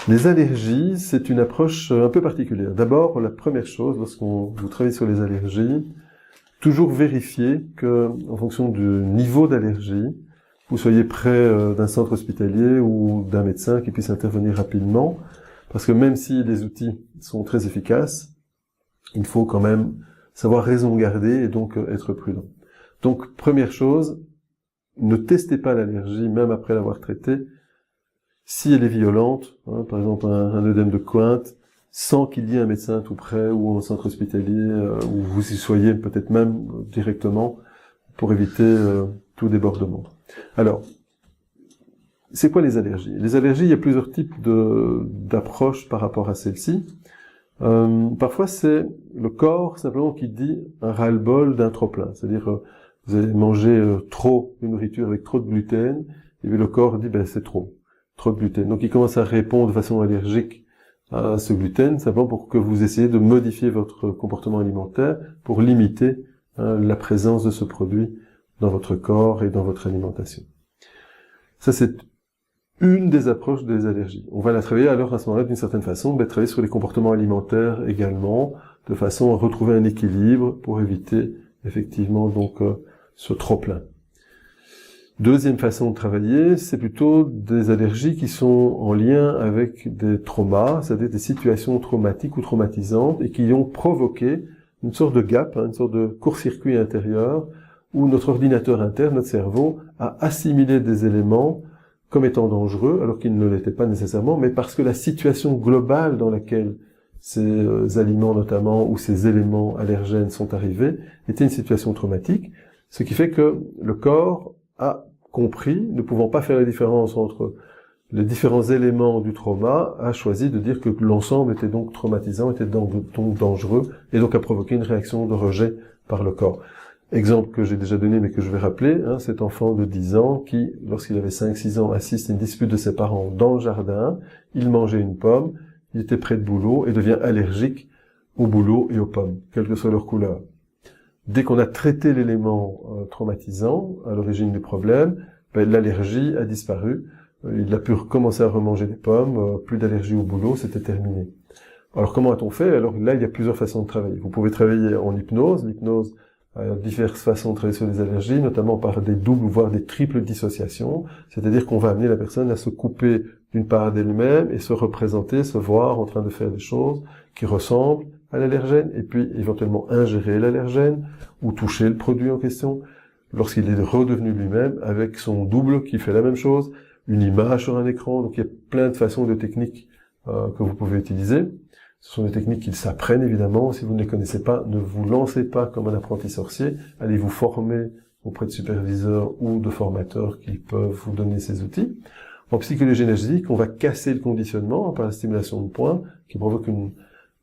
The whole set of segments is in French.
Les allergies, c'est une approche un peu particulière. D'abord, la première chose, vous travaillez sur les allergies, toujours vérifier que, en fonction du niveau d'allergie, vous soyez près d'un centre hospitalier ou d'un médecin qui puisse intervenir rapidement, parce que même si les outils sont très efficaces, il faut quand même savoir raison garder et donc être prudent. Donc, première chose, ne testez pas l'allergie, même après l'avoir traitée, si elle est violente, par exemple un œdème de Cointe, sans qu'il y ait un médecin tout près ou un centre hospitalier où vous y soyez peut-être même directement pour éviter tout débordement. Alors, c'est quoi les allergies? Les allergies, il y a plusieurs types d'approches par rapport à celles-ci. Parfois, c'est le corps simplement qui dit un ras-le-bol d'un trop-plein. C'est-à-dire, vous avez mangé trop de nourriture avec trop de gluten, et puis le corps dit, c'est trop de gluten. Donc, il commence à répondre de façon allergique à ce gluten, simplement pour que vous essayez de modifier votre comportement alimentaire pour limiter la présence de ce produit dans votre corps et dans votre alimentation. Ça, c'est une des approches des allergies. On va la travailler alors à ce moment-là d'une certaine façon, travailler sur les comportements alimentaires également, de façon à retrouver un équilibre pour éviter effectivement donc ce trop-plein. Deuxième façon de travailler, c'est plutôt des allergies qui sont en lien avec des traumas, c'est-à-dire des situations traumatiques ou traumatisantes et qui ont provoqué une sorte de gap, une sorte de court-circuit intérieur où notre ordinateur interne, notre cerveau, a assimilé des éléments comme étant dangereux, alors qu'ils ne l'étaient pas nécessairement, mais parce que la situation globale dans laquelle ces aliments notamment ou ces éléments allergènes sont arrivés était une situation traumatique, ce qui fait que le corps a compris, ne pouvant pas faire la différence entre les différents éléments du trauma, a choisi de dire que l'ensemble était donc traumatisant, était donc dangereux, et donc a provoqué une réaction de rejet par le corps. Exemple que j'ai déjà donné mais que je vais rappeler, cet enfant de 10 ans qui, lorsqu'il avait 5-6 ans, assiste à une dispute de ses parents dans le jardin, il mangeait une pomme, il était près de bouleau et devient allergique au bouleau et aux pommes, quelle que soit leur couleur. Dès qu'on a traité l'élément traumatisant à l'origine du problème, l'allergie a disparu. Il a pu recommencer à remanger des pommes, plus d'allergie au bouleau, c'était terminé. Alors comment a-t-on fait? Alors là, il y a plusieurs façons de travailler. Vous pouvez travailler en hypnose. L'hypnose a diverses façons de travailler sur les allergies, notamment par des doubles, voire des triples dissociations. C'est-à-dire qu'on va amener la personne à se couper d'une part d'elle-même et se représenter, se voir en train de faire des choses qui ressemblent à l'allergène, et puis éventuellement ingérer l'allergène ou toucher le produit en question lorsqu'il est redevenu lui-même avec son double qui fait la même chose, une image sur un écran. Donc il y a plein de façons, de techniques que vous pouvez utiliser. Ce sont des techniques qui s'apprennent évidemment. Si vous ne les connaissez pas, ne vous lancez pas comme un apprenti sorcier. Allez vous former auprès de superviseurs ou de formateurs qui peuvent vous donner ces outils. En psychologie énergétique, on va casser le conditionnement par la stimulation de points qui provoque une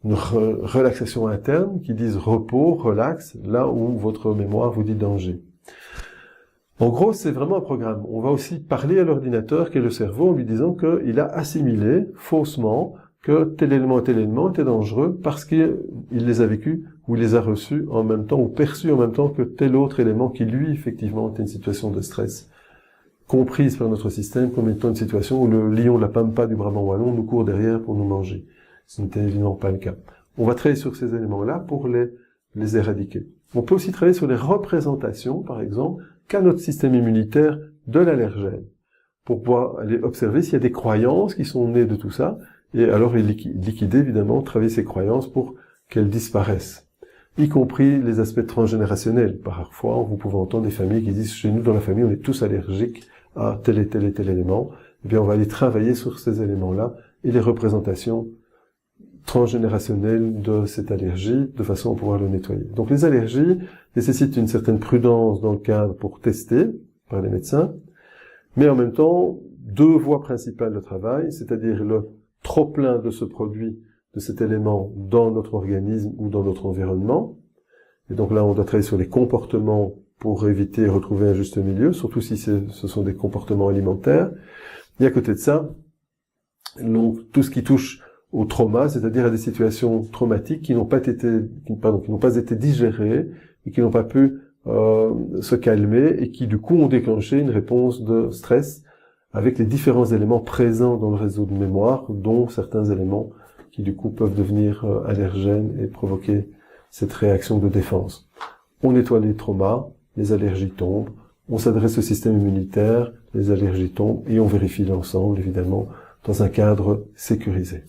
relaxation interne, qui disent repos, relax, là où votre mémoire vous dit danger. En gros, c'est vraiment un programme. On va aussi parler à l'ordinateur, qui est le cerveau, en lui disant qu'il a assimilé faussement que tel élément était dangereux parce qu'il les a vécus ou il les a reçus en même temps ou perçus en même temps que tel autre élément qui, lui, effectivement, était une situation de stress comprise par notre système comme étant une situation où le lion de la pampa du Brabant wallon nous court derrière pour nous manger. Ce n'était évidemment pas le cas. On va travailler sur ces éléments-là pour les éradiquer. On peut aussi travailler sur les représentations, par exemple, qu'a notre système immunitaire de l'allergène, pour pouvoir aller observer s'il y a des croyances qui sont nées de tout ça, et alors liquider, évidemment, travailler ces croyances pour qu'elles disparaissent, y compris les aspects transgénérationnels. Parfois, vous pouvez entendre des familles qui disent « Chez nous, dans la famille, on est tous allergiques à tel et tel et tel élément ». Eh bien, on va aller travailler sur ces éléments-là et les représentations transgénérationnelles de cette allergie, de façon à pouvoir le nettoyer. Donc, les allergies nécessitent une certaine prudence dans le cadre pour tester par les médecins, mais en même temps, deux voies principales de travail, c'est-à-dire le trop-plein de ce produit, de cet élément dans notre organisme ou dans notre environnement. Et donc là, on doit travailler sur les comportements pour éviter et retrouver un juste milieu, surtout si ce sont des comportements alimentaires. Et à côté de ça, donc, tout ce qui touche au trauma, c'est-à-dire à des situations traumatiques qui n'ont pas été digérées et qui n'ont pas pu se calmer et qui du coup ont déclenché une réponse de stress avec les différents éléments présents dans le réseau de mémoire, dont certains éléments qui du coup peuvent devenir allergènes et provoquer cette réaction de défense. On nettoie les traumas, les allergies tombent, on s'adresse au système immunitaire, les allergies tombent, et on vérifie l'ensemble, évidemment, dans un cadre sécurisé.